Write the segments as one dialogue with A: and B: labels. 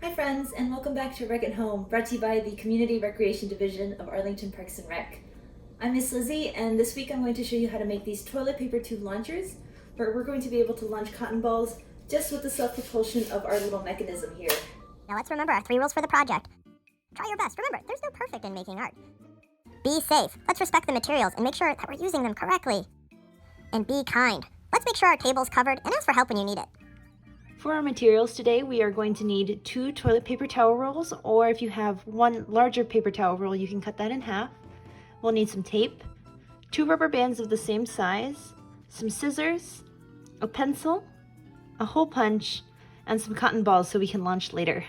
A: Hi friends, and welcome back to Rec at Home, brought to you by the Community Recreation Division of Arlington Parks and Rec. I'm Miss Lizzie, and this week I'm going to show you how to make these toilet paper tube launchers, where we're going to be able to launch cotton balls just with the self-propulsion of our little mechanism here.
B: Now let's remember our 3 rules for the project. Try your best. Remember, there's no perfect in making art. Be safe. Let's respect the materials and make sure that we're using them correctly. And be kind. Let's make sure our table's covered and ask for help when you need it.
A: For our materials today, we are going to need 2 toilet paper towel rolls, or if you have one larger paper towel roll, you can cut that in half. We'll need some tape, 2 rubber bands of the same size, some scissors, a pencil, a hole punch, and some cotton balls so we can launch later.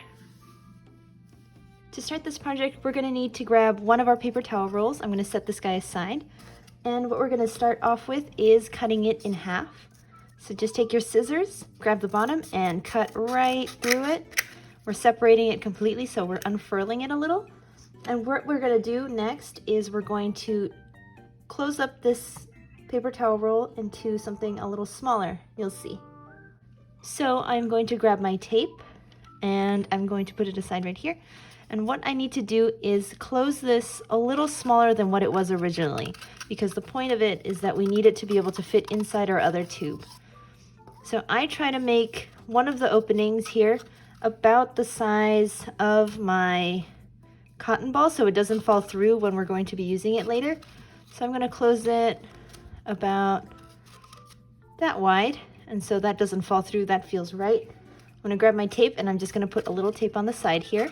A: To start this project, we're going to need to grab one of our paper towel rolls. I'm going to set this guy aside. And what we're going to start off with is cutting it in half. So just take your scissors, grab the bottom, and cut right through it. We're separating it completely, so we're unfurling it a little. And what we're going to do next is we're going to close up this paper towel roll into something a little smaller. You'll see. So I'm going to grab my tape, and I'm going to put it aside right here. And what I need to do is close this a little smaller than what it was originally, because the point of it is that we need it to be able to fit inside our other tube. So I try to make one of the openings here about the size of my cotton ball so it doesn't fall through when we're going to be using it later. So I'm going to close it about that wide, and so that doesn't fall through. That feels right. I'm going to grab my tape, and I'm just going to put a little tape on the side here.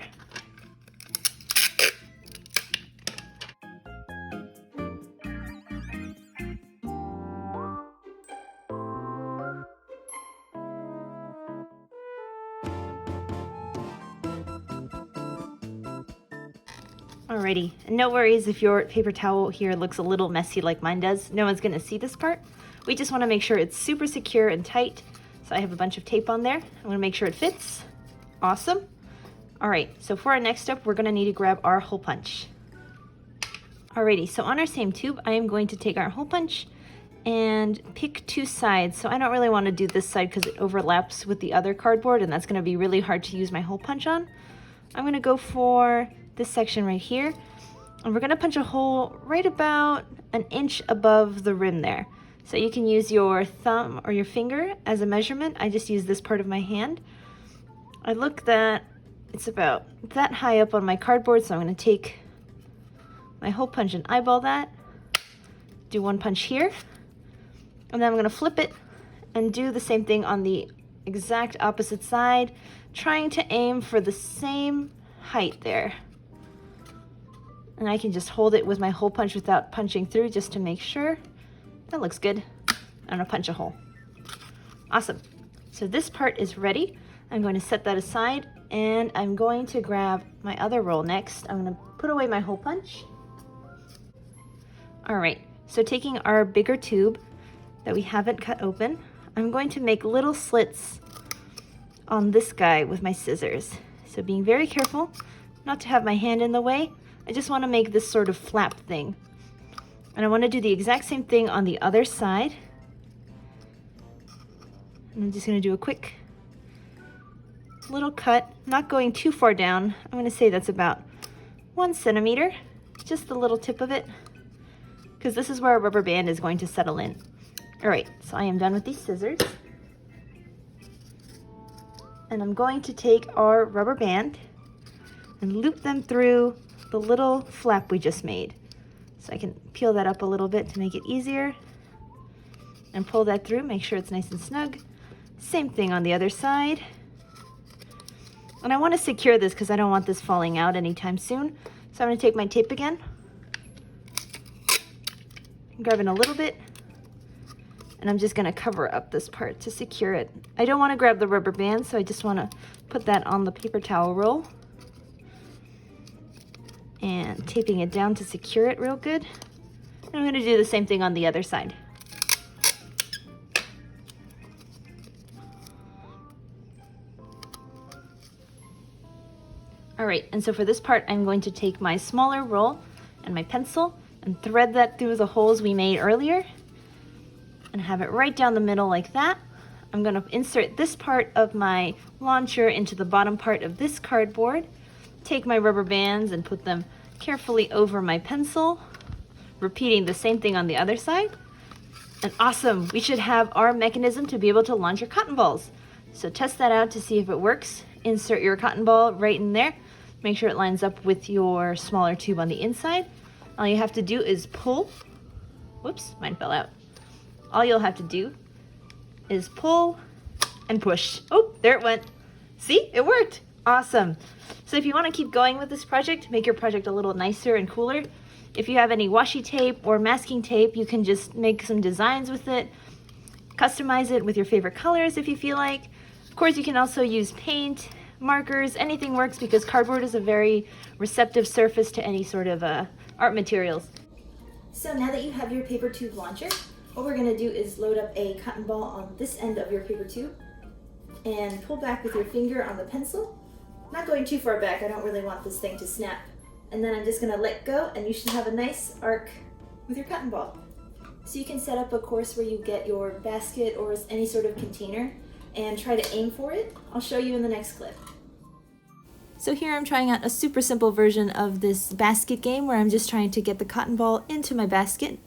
A: Alrighty, and no worries if your paper towel here looks a little messy like mine does. No one's going to see this part. We just want to make sure it's super secure and tight. So I have a bunch of tape on there. I'm going to make sure it fits. Awesome. Alright, so for our next step, we're going to need to grab our hole punch. Alrighty, so on our same tube, I am going to take our hole punch and pick 2 sides. So I don't really want to do this side because it overlaps with the other cardboard, and that's going to be really hard to use my hole punch on. I'm going to go for this section right here, and we're going to punch a hole right about an inch above the rim there. So you can use your thumb or your finger as a measurement. I just use this part of my hand. I look that it's about that high up on my cardboard, so I'm going to take my hole punch and eyeball that, do 1 punch here, and then I'm going to flip it and do the same thing on the exact opposite side, trying to aim for the same height there. And I can just hold it with my hole punch without punching through just to make sure. That looks good. I'm gonna punch a hole. Awesome. So this part is ready. I'm going to set that aside, and I'm going to grab my other roll next. I'm gonna put away my hole punch. All right, so taking our bigger tube that we haven't cut open, I'm going to make little slits on this guy with my scissors. So being very careful not to have my hand in the way, I just want to make this sort of flap thing. And I want to do the exact same thing on the other side. And I'm just going to do a quick little cut, not going too far down. I'm going to say that's about 1 centimeter, just the little tip of it, because this is where our rubber band is going to settle in. All right, so I am done with these scissors. And I'm going to take our rubber band and loop them through the little flap we just made. So I can peel that up a little bit to make it easier and pull that through, make sure it's nice and snug. Same thing on the other side. And I want to secure this because I don't want this falling out anytime soon. So I'm going to take my tape again, grab in a little bit, and I'm just going to cover up this part to secure it. I don't want to grab the rubber band, so I just want to put that on the paper towel roll. And taping it down to secure it real good. And I'm going to do the same thing on the other side. All right, and so for this part, I'm going to take my smaller roll and my pencil and thread that through the holes we made earlier and have it right down the middle like that. I'm going to insert this part of my launcher into the bottom part of this cardboard, take my rubber bands and put them carefully over my pencil, repeating the same thing on the other side. And awesome, we should have our mechanism to be able to launch your cotton balls. So test that out to see if it works. Insert your cotton ball right in there. Make sure it lines up with your smaller tube on the inside. All you have to do is pull. Whoops, mine fell out. All you'll have to do is pull and push. Oh, there it went. See, it worked. Awesome. So if you want to keep going with this project, make your project a little nicer and cooler. If you have any washi tape or masking tape, you can just make some designs with it. Customize it with your favorite colors if you feel like. Of course, you can also use paint, markers, anything works because cardboard is a very receptive surface to any sort of art materials. So now that you have your paper tube launcher, what we're going to do is load up a cotton ball on this end of your paper tube and pull back with your finger on the pencil. Not going too far back, I don't really want this thing to snap. And then I'm just going to let go and you should have a nice arc with your cotton ball. So you can set up a course where you get your basket or any sort of container and try to aim for it. I'll show you in the next clip. So here I'm trying out a super simple version of this basket game where I'm just trying to get the cotton ball into my basket.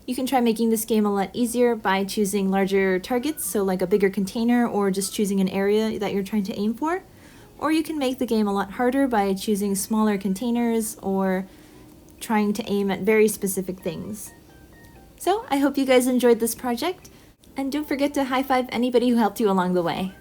A: You can try making this game a lot easier by choosing larger targets, so like a bigger container or just choosing an area that you're trying to aim for. Or you can make the game a lot harder by choosing smaller containers or trying to aim at very specific things. So I hope you guys enjoyed this project, and don't forget to high-five anybody who helped you along the way.